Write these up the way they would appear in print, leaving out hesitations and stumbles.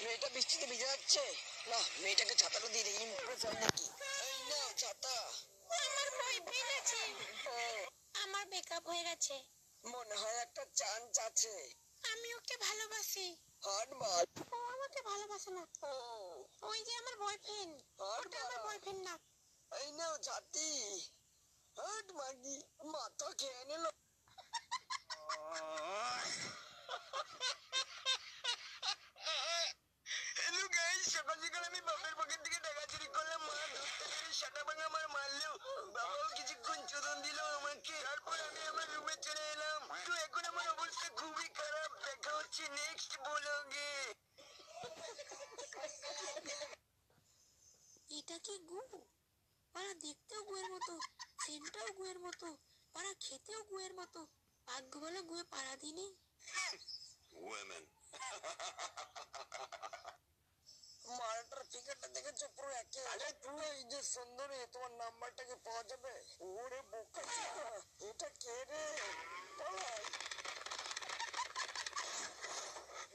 মেয়েটা বৃষ্টিতে ভিজে যাচ্ছে। না, মেয়েটাকে ছাতাটা দিয়ে দিই, ইমপ্রেস হয় নাকি। এই না ছাতা। আমার বয়ফ্রেন্ড আছে, ও, আমার ব্রেকআপ হয়ে গেছে। মনে হয় একটা চান্স আছে। আমি ওকে ভালোবাসি। হাট মার। ও আমাকে ভালোবাসে না। ও, ওই যে আমার বয়ফ্রেন্ড, হাট ওটা আমার মারা। বয়ফ্রেন্ড না। এই নাও ছাতি। হাট মাগি, মাথা খেয়ে নিল। হ্যালো গাইস, সকাল সকাল আমি বাপের পকেট থেকে টাকা চুরি করলাম। মা ধরতে পেরে সাটা ভাঙা আমার মারলেও বাবাও কিছুক্ষণ চোদন দিল আমাকে। তারপর আমি আমার রুমে চলে এলাম। তো এখন আমার অবস্থা খুবই খারাপ। দেখা হচ্ছে নেক্সট ব্লগে। এটা কি গু? পাড়া দেখতেও গুয়ের মতো, সেন্টটাও গুয়ের মতো, পাড়া খেতেও গুয়ের মতো। ভাগ্য বলে গুয়ে পাড়া দিনি। Women. মালটার ফিগারটা দেখেছো? পুরো একে। আরে পুরো এই যে সুন্দরী, তোমার নাম্বারটাকে পাওয়া যাবে? ওরে বোকা, এটা কে রে? পালাই।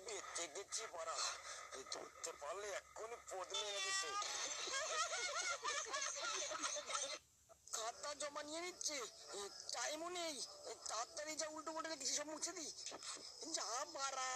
বেঁচে গেছি পড়া। এই ধরতে পারলে এক্ষুনি পদমে এনে দিছে। খাতা জমা নিয়ে নিচ্ছি, টাইমও নেই। তাড়াতাড়ি যা, উল্টো পাল্টা কিছু সব মুছে দি। যা মারা।